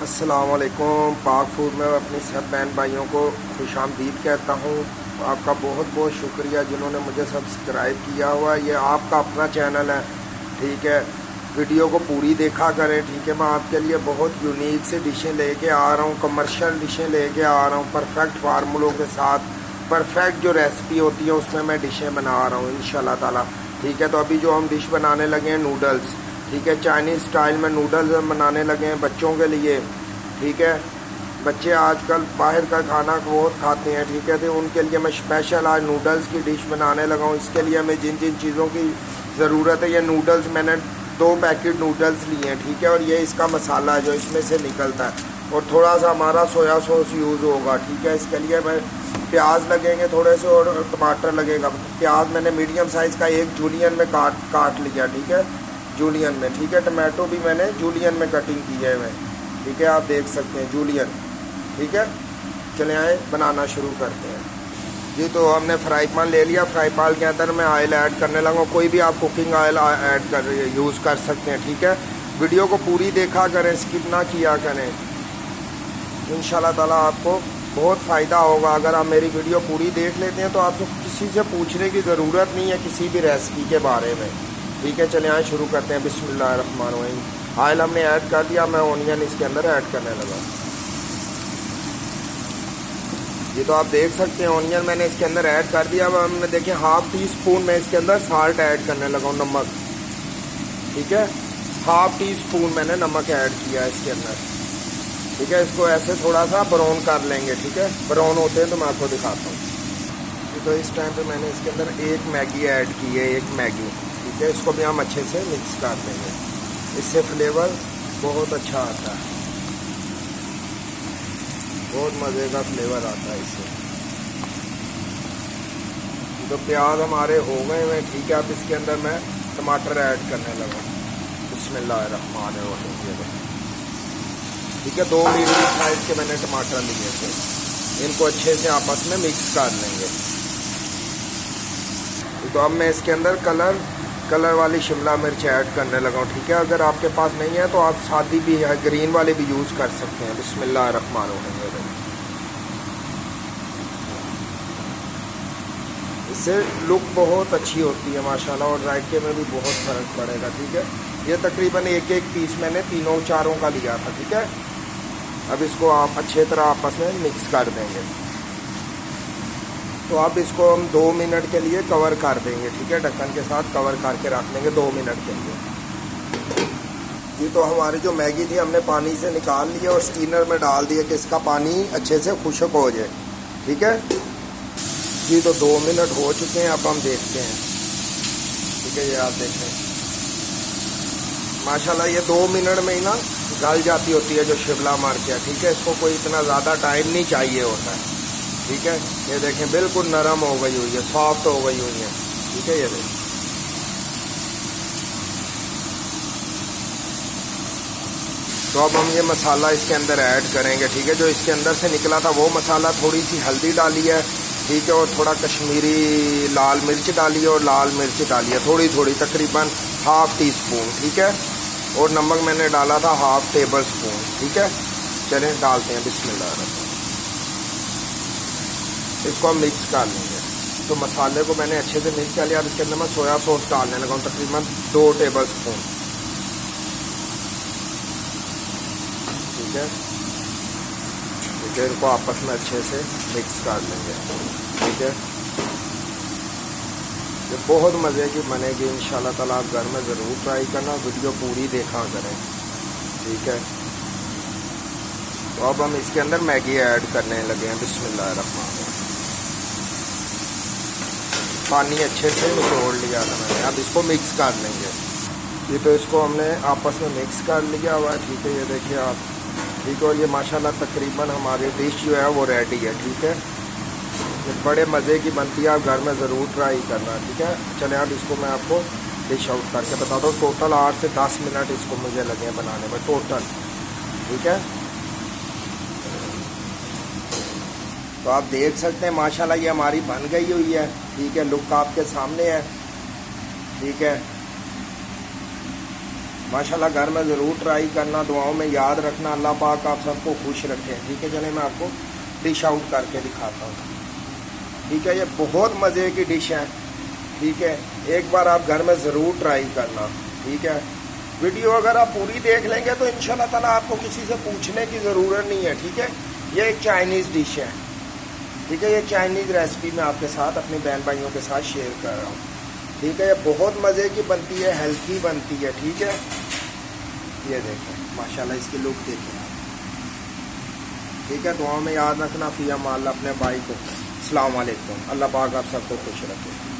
अस्सलामुअलैकुम। पाक फूड में अपनी सब बहन भाइयों को खुशामदीद कहता हूँ। आपका बहुत बहुत शुक्रिया जिन्होंने मुझे सब्सक्राइब किया हुआ। ये आपका अपना चैनल है, ठीक है। वीडियो को पूरी देखा करें, ठीक है। मैं आपके लिए बहुत यूनिक से डिशें लेके आ रहा हूँ, कमर्शियल डिशें लेके आ रहा हूँ, परफेक्ट फार्मूलों के साथ। परफेक्ट जो रेसिपी होती है उसमें मैं डिशें बना रहा हूँ इंशाल्लाह ताला, ठीक है। तो अभी जो हम डिश बनाने लगे हैं नूडल्स, ठीक है। चाइनीज़ स्टाइल में नूडल्स हम बनाने लगे हैं बच्चों के लिए, ठीक है। बच्चे आजकल बाहर का खाना बहुत खाते हैं, ठीक है। तो उनके लिए मैं स्पेशल आज नूडल्स की डिश बनाने लगा हूँ। इसके लिए हमें जिन जिन चीज़ों की ज़रूरत है, ये नूडल्स मैंने 2 पैकेट नूडल्स लिए हैं, ठीक है। और ये इसका मसाला है जो इसमें से निकलता है, और थोड़ा सा हमारा सोया सॉस यूज़ होगा, ठीक है। इसके लिए मैं प्याज लगेंगे थोड़े से और टमाटर लगेगा। प्याज मैंने मीडियम साइज़ का एक जूलियन में काट लिया, ठीक है, जूलियन में, ठीक है। टमाटो भी मैंने जूलियन में कटिंग की है मैं, ठीक है। आप देख सकते हैं जूलियन, ठीक है। चले आए बनाना शुरू करते हैं जी। तो हमने फ्राई पैन ले लिया। फ्राई पैन के अंदर मैं ऑयल ऐड करने लगा। कोई भी आप कुकिंग ऑयल ऐड कर यूज़ कर सकते हैं, ठीक है। वीडियो को पूरी देखा करें, स्किप ना किया करें। इंशाल्लाह ताला आपको बहुत फ़ायदा होगा अगर आप मेरी वीडियो पूरी देख लेते हैं। तो आपको किसी से पूछने की ज़रूरत नहीं है किसी भी रेसिपी के बारे में, ठीक है। चले आए शुरू करते हैं। बिस्मिल्लाहिर्रहमानिर्रहीम। ऑयल हमने ऐड कर दिया। मैं ऑनियन इसके अंदर ऐड करने लगा। ये तो आप देख सकते हैं ऑनियन मैंने इसके अंदर ऐड कर दिया। अब हमने देखिए ½ टी स्पून मैं इसके अंदर साल्ट ऐड करने लगा हूँ, नमक, ठीक है। ½ टी स्पून मैंने नमक ऐड किया इसके अंदर, ठीक है। इसको ऐसे थोड़ा सा ब्राउन कर लेंगे, ठीक है। ब्राउन होते हैं तो मैं आपको दिखाता हूँ। तो इस टाइम पे मैंने इसके अंदर एक मैगी ऐड की है, एक मैगी, ठीक है। इसको भी हम अच्छे से मिक्स कर देंगे, इससे फ्लेवर बहुत अच्छा आता है, बहुत मज़े का फ्लेवर आता है इससे। तो प्याज हमारे हो गए हैं, ठीक है। अब इसके अंदर मैं टमाटर ऐड करने लगा। बिस्मिल्लाहिर्रहमानिर्रहीम, ठीक है। 2 मीडियम साइज के मैंने टमाटर लिए थे। इनको अच्छे से आपस में मिक्स कर लेंगे। तो अब मैं इसके अंदर कलर वाली शिमला मिर्च ऐड करने लगा हूँ, ठीक है। अगर आपके पास नहीं है तो आप सादी भी है, ग्रीन वाले भी यूज़ कर सकते हैं। बिस्मिल्लाहिर्रहमानिर्रहीम। इससे लुक बहुत अच्छी होती है माशाल्लाह, और जायके में भी बहुत फ़र्क पड़ेगा, ठीक है। ये तकरीबन एक पीस मैंने तीनों चारों का लिया था, ठीक है। अब इसको आप अच्छे तरह आपस में मिक्स कर देंगे। तो अब इसको हम 2 मिनट के लिए कवर कर देंगे, ठीक है। ढक्कन के साथ कवर करके रख देंगे 2 मिनट के लिए जी। तो हमारी जो मैगी थी हमने पानी से निकाल लिया और स्टीनर में डाल दिया कि इसका पानी अच्छे से खुश्क हो जाए, ठीक है जी। तो 2 मिनट हो चुके हैं। अब हम देखते हैं, ठीक है। ये आप देखें माशाल्लाह ये 2 मिनट में ही ना गल जाती होती है जो शिमला मिर्च है, ठीक है। इसको कोई इतना ज़्यादा टाइम नहीं चाहिए होता है, ठीक है। ये देखें बिल्कुल नरम हो गई हुई है, सॉफ्ट हो गई हुई है, ठीक है। ये देखें। तो अब हम ये मसाला इसके अंदर ऐड करेंगे, ठीक है। जो इसके अंदर से निकला था वो मसाला, थोड़ी सी हल्दी डाली है, ठीक है। और थोड़ा कश्मीरी लाल मिर्च डाली है, और लाल मिर्च डाली है थोड़ी थोड़ी, तकरीबन ½ टी स्पून, ठीक है। और नमक मैंने डाला था ½ टेबल स्पून, ठीक है। चलें डालते हैं। बिस्मिल्लाह। इसको हम मिक्स कर लेंगे। तो मसाले को मैंने अच्छे से मिक्स कर लिया। अब इसके अंदर मैं सोया सॉस डालने लगा हूँ, तकरीबन 2 टेबल स्पून, ठीक है। ठीक है, इनको आपस में अच्छे से मिक्स कर लेंगे, ठीक है। ये बहुत मज़े की बनेगी इंशाल्लाह ताला। आप घर में ज़रूर ट्राई करना, वीडियो पूरी देखा करें, ठीक है। तो अब हम इसके अंदर मैगी ऐड करने लगे हैं। बिस्मिल्लाहिर्रहमानिर्रहीम। पानी अच्छे से निचोड़ लिया था मैंने। अब इसको मिक्स कर लेंगे ये। तो इसको हमने आपस में मिक्स कर लिया हुआ है, ठीक है। ये देखिए आप, ठीक है। और ये माशाल्लाह तकरीबन हमारी डिश जो है वो रेडी है, ठीक है। ये बड़े मज़े की बनती है, आप घर में ज़रूर ट्राई करना, ठीक है। चले अब इसको मैं आपको डिश आउट करके बताता हूँ। टोटल 8 से 10 मिनट इसको मुझे लगे हैं बनाने में टोटल, ठीक है। तो आप देख सकते हैं माशाल्लाह ये हमारी बन गई हुई है, ठीक है। लुक आपके सामने है, ठीक है। माशाल्लाह घर में ज़रूर ट्राई करना, दुआओं में याद रखना। अल्लाह पाक आप सबको खुश रखे। ठीक है, चलिए मैं आपको डिश आउट करके दिखाता हूँ। ठीक है, ये बहुत मज़े की डिश है। ठीक है, एक बार आप घर में ज़रूर ट्राई करना। ठीक है, वीडियो अगर आप पूरी देख लेंगे तो इंशाल्लाह ताला आपको किसी से पूछने की ज़रूरत नहीं है। ठीक है, ये एक चाइनीज़ डिश है। ठीक है, ये चाइनीज़ रेसिपी मैं आपके साथ अपने बहन भाइयों के साथ शेयर कर रहा हूँ। ठीक है, ये बहुत मज़े की बनती है, हेल्थी बनती है। ठीक है, ये देखें माशाल्लाह इसकी लुक देखें। ठीक है, दुआ में याद रखना। फ़ी अमान अल्लाह, अपने भाई को। अस्सलाम वालेकुम। अल्लाह पाक आप सबको खुश रखे।